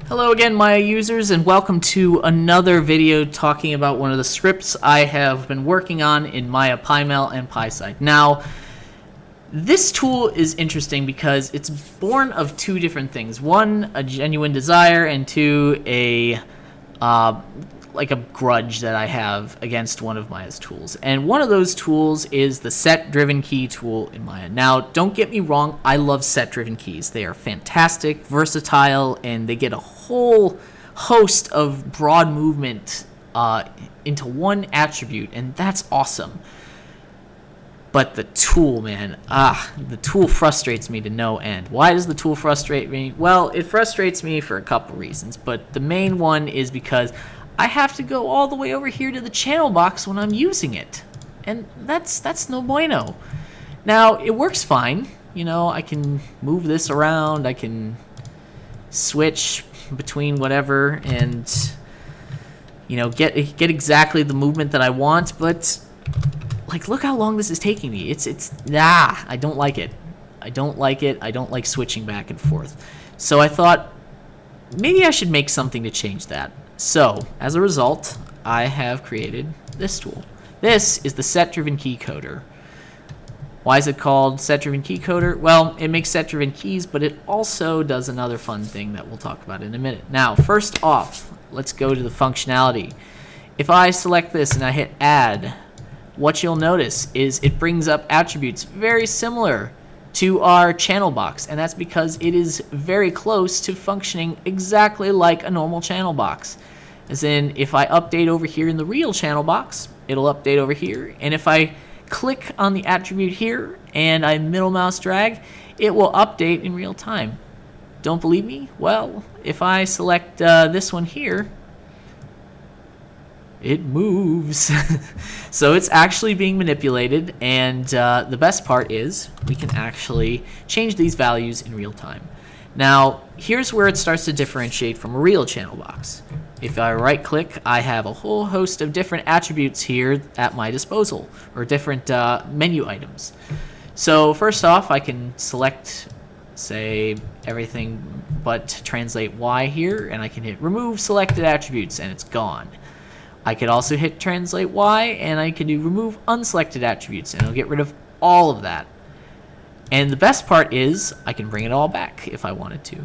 Hello again, Maya users, and welcome to another video talking about one of the scripts I have been working on in Maya PyMel and PySide. Now, this tool is interesting because it's born of two different things. One, a genuine desire, and two, like a grudge that I have against one of Maya's tools. And one of those tools is the set-driven key tool in Maya. Now, don't get me wrong, I love set-driven keys. They are fantastic, versatile, and they get a whole host of broad movement into one attribute, and that's awesome. But the tool, man, the tool frustrates me to no end. Why does the tool frustrate me? Well, it frustrates me for a couple reasons, but the main one is because I have to go all the way over here to the channel box when I'm using it. And that's no bueno. Now, it works fine. You know, I can move this around. I can switch between whatever and, you know, get exactly the movement that I want. But, like, look how long this is taking me. I don't like it. I don't like it. I don't like switching back and forth. So I thought maybe I should make something to change that. So, as a result, I have created this tool. This is the set-driven key coder. Why is it called set-driven key coder? Well, it makes set-driven keys, but it also does another fun thing that we'll talk about in a minute. Now, first off, let's go to the functionality. If I select this and I hit add, what you'll notice is it brings up attributes very similar to our channel box, and that's because it is very close to functioning exactly like a normal channel box. As in, if I update over here in the real channel box, it'll update over here, and if I click on the attribute here and I middle mouse drag, it will update in real time. Don't believe me? Well, if I select this one here, it moves. So it's actually being manipulated, and the best part is we can actually change these values in real time. Now, here's where it starts to differentiate from a real channel box. If I right click, I have a whole host of different attributes here at my disposal, or different menu items. So first off, I can select, say, everything but translate Y here, and I can hit remove selected attributes, and it's gone. I could also hit translate Y, and I can do remove unselected attributes, and it'll get rid of all of that. And the best part is I can bring it all back if I wanted to.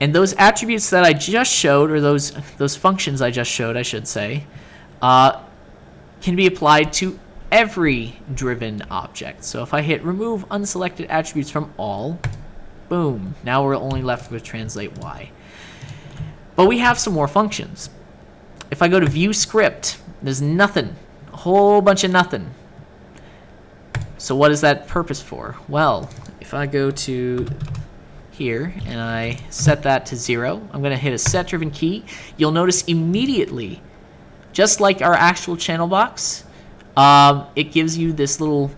And those attributes that I just showed, or those functions I just showed, I should say, can be applied to every driven object. So if I hit remove unselected attributes from all, boom, now we're only left with translate Y. But we have some more functions. If I go to view script, there's nothing, a whole bunch of nothing. So what is that purpose for? Well, if I go to here and I set that to 0, I'm going to hit a set-driven key. You'll notice immediately, just like our actual channel box, it gives you this little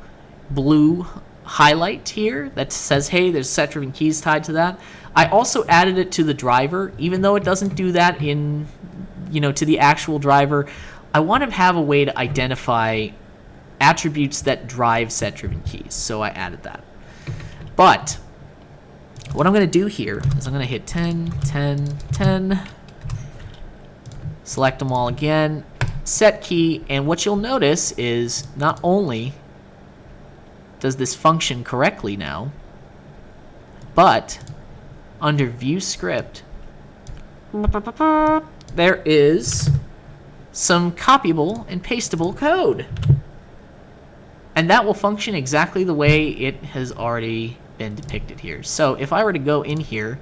blue highlight here that says, hey, there's set-driven keys tied to that. I also added it to the driver, even though it doesn't do that in, to the actual driver. I want to have a way to identify attributes that drive set-driven keys, so I added that. But what I'm going to do here is I'm going to hit 10, 10, 10, select them all again, set key, and what you'll notice is not only does this function correctly now, but under view script, there is some copyable and pastable code. And that will function exactly the way it has already been depicted here. So if I were to go in here,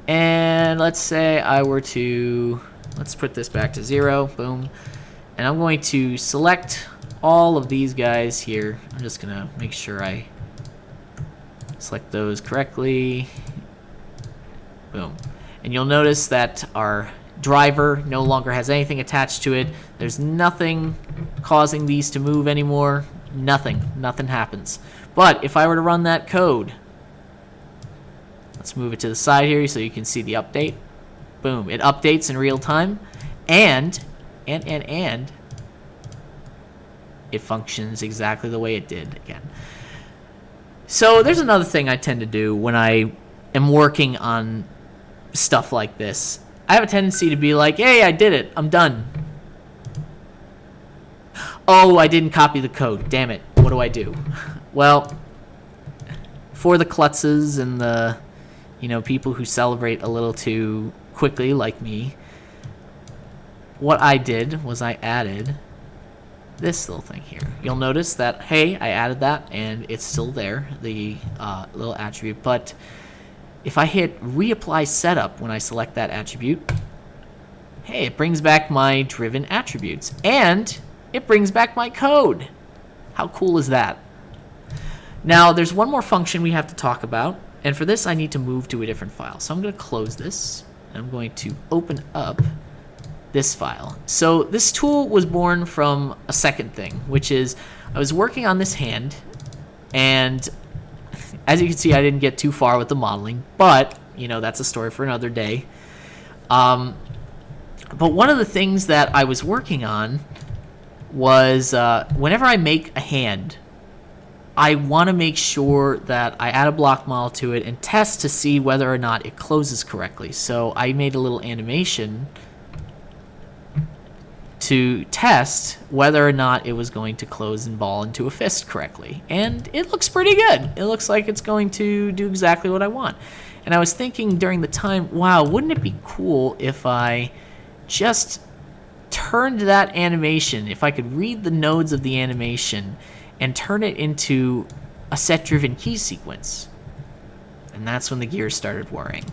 and let's say I were to, let's put this back to 0, boom, and I'm going to select all of these guys here. I'm just going to make sure I select those correctly. Boom. And you'll notice that our driver no longer has anything attached to it. There's nothing causing these to move anymore. Nothing happens. But if I were to run that code, let's move it to the side here so you can see the update. Boom, it updates in real time, and it functions exactly the way it did again. So there's another thing I tend to do when I am working on stuff like this, I have a tendency to be like, hey, I did it. I'm done. Oh, I didn't copy the code. Damn it. What do I do? Well, for the klutzes and the, people who celebrate a little too quickly like me, what I did was I added this little thing here. You'll notice that, hey, I added that and it's still there, the little attribute. But if I hit reapply setup when I select that attribute, hey, it brings back my driven attributes and it brings back my code. How cool is that? Now, there's one more function we have to talk about, and for this I need to move to a different file. So I'm going to close this, and I'm going to open up this file. So this tool was born from a second thing, which is I was working on this hand, and as you can see, I didn't get too far with the modeling, but that's a story for another day. But one of the things that I was working on was whenever I make a hand, I want to make sure that I add a block model to it and test to see whether or not it closes correctly. So I made a little animation to test whether or not it was going to close and ball into a fist correctly. And it looks pretty good. It looks like it's going to do exactly what I want. And I was thinking during the time, wow, wouldn't it be cool if I just turned that animation, if I could read the nodes of the animation and turn it into a set-driven key sequence. And that's when the gears started whirring.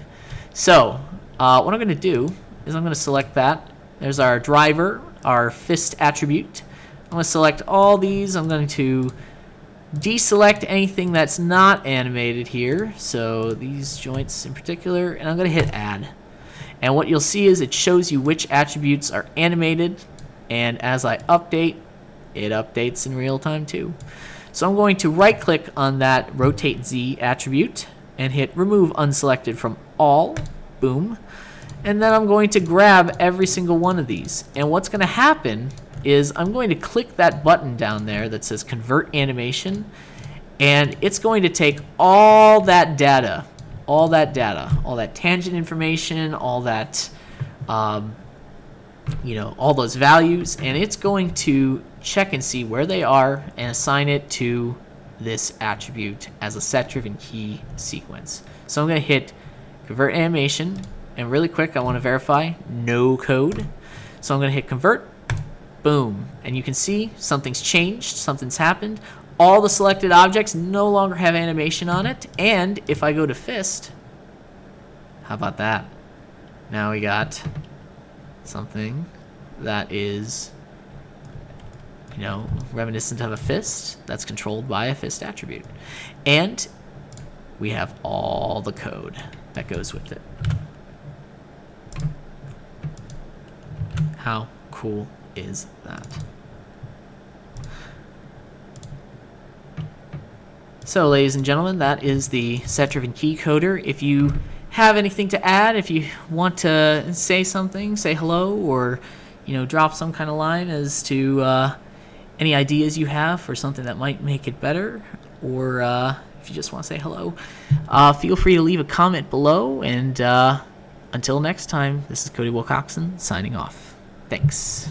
So what I'm going to do is I'm going to select that. There's our driver, our fist attribute. I'm going to select all these. I'm going to deselect anything that's not animated here, so these joints in particular, and I'm going to hit add. And what you'll see is it shows you which attributes are animated, and as I update, it updates in real time too. So I'm going to right click on that rotate Z attribute and hit remove unselected from all, boom, and then I'm going to grab every single one of these. And what's going to happen is I'm going to click that button down there that says convert animation, and it's going to take all that data, all that tangent information, all that, all those values, and it's going to check and see where they are and assign it to this attribute as a set-driven key sequence. So I'm going to hit convert animation, and really quick, I want to verify no code. So I'm going to hit convert, boom, and you can see something's changed, something's happened. All the selected objects no longer have animation on it, and if I go to fist, how about that? Now we got something that is, reminiscent of a fist that's controlled by a fist attribute. And we have all the code that goes with it. How cool is that? So, ladies and gentlemen, that is the set-driven key coder. If you have anything to add, if you want to say something, say hello, or drop some kind of line as to any ideas you have for something that might make it better, or if you just want to say hello, feel free to leave a comment below. And until next time, this is Cody Wilcoxon signing off. Thanks.